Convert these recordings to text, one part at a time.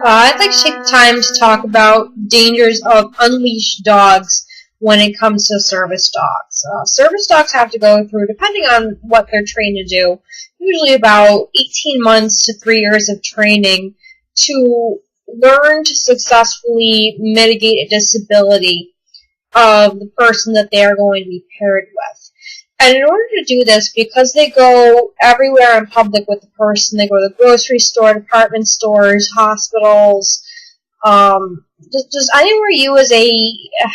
I'd like to take the time to talk about dangers of unleashed dogs when it comes to service dogs. Service dogs have to go through, depending on what they're trained to do, usually about 18 months to 3 years of training to learn to successfully mitigate a disability of the person that they are going to be paired with. And in order to do this, because they go everywhere in public with the person, they go to the grocery store, department stores, hospitals, just anywhere you as a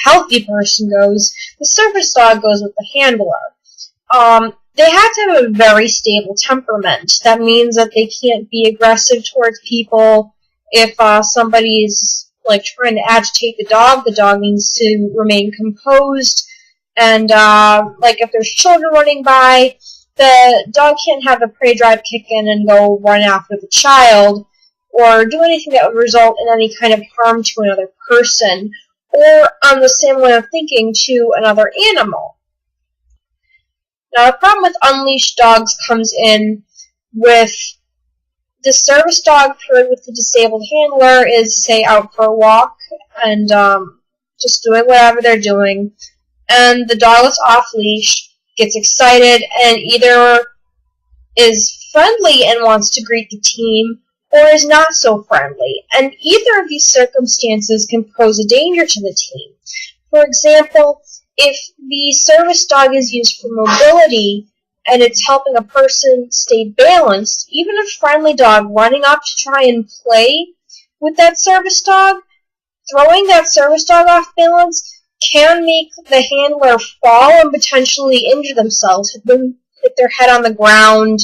healthy person goes, the service dog goes with the handler. They have to have a very stable temperament. That means that they can't be aggressive towards people. If somebody's trying to agitate the dog needs to remain composed. And, if there's children running by, the dog can't have the prey drive kick in and go run after the child, or do anything that would result in any kind of harm to another person, or on the same way of thinking to another animal. Now, the problem with unleashed dogs comes in with the service dog paired with the disabled handler is, say, out for a walk and just doing whatever they're doing. And the dog that's off-leash gets excited and either is friendly and wants to greet the team or is not so friendly. And either of these circumstances can pose a danger to the team. For example, if the service dog is used for mobility and it's helping a person stay balanced, even a friendly dog running up to try and play with that service dog, throwing that service dog off balance can make the handler fall and potentially injure themselves, hit their head on the ground,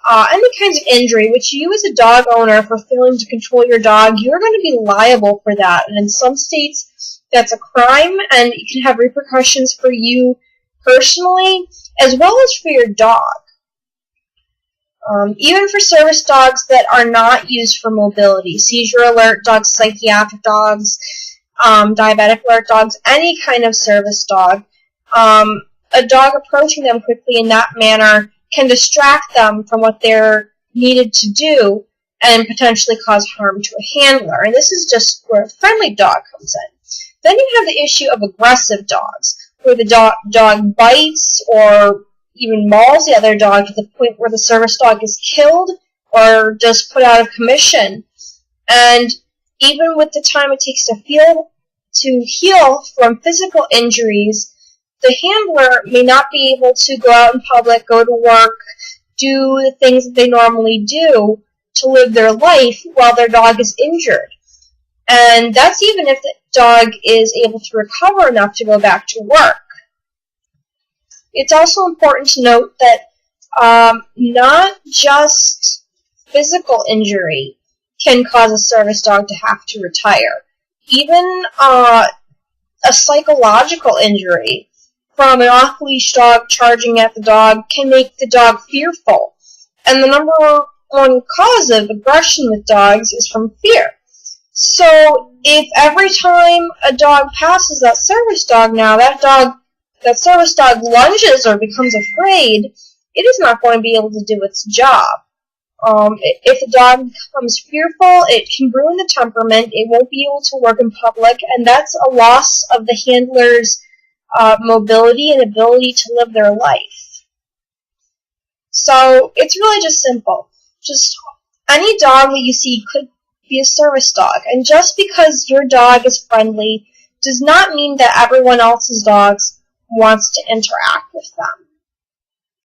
any kinds of injury, which you as a dog owner, for failing to control your dog, you're going to be liable for that. And in some states, that's a crime, and it can have repercussions for you personally, as well as for your dog. Even for service dogs that are not used for mobility, seizure alert dogs, psychiatric dogs, diabetic alert dogs, any kind of service dog, a dog approaching them quickly in that manner can distract them from what they're needed to do and potentially cause harm to a handler. And this is just where a friendly dog comes in. Then you have the issue of aggressive dogs, where the dog bites or even mauls the other dog to the point where the service dog is killed or just put out of commission. And even with the time it takes to heal from physical injuries, the handler may not be able to go out in public, go to work, do the things that they normally do to live their life while their dog is injured. And that's even if the dog is able to recover enough to go back to work. It's also important to note that not just physical injury can cause a service dog to have to retire. Even a psychological injury from an off-leash dog charging at the dog can make the dog fearful. And the number one cause of aggression with dogs is from fear. So if every time a dog passes that service dog now, that service dog lunges or becomes afraid, it is not going to be able to do its job. If the dog becomes fearful, it can ruin the temperament, it won't be able to work in public, and that's a loss of the handler's mobility and ability to live their life. So it's really just simple. Just any dog that you see could be a service dog, and just because your dog is friendly does not mean that everyone else's dogs wants to interact with them.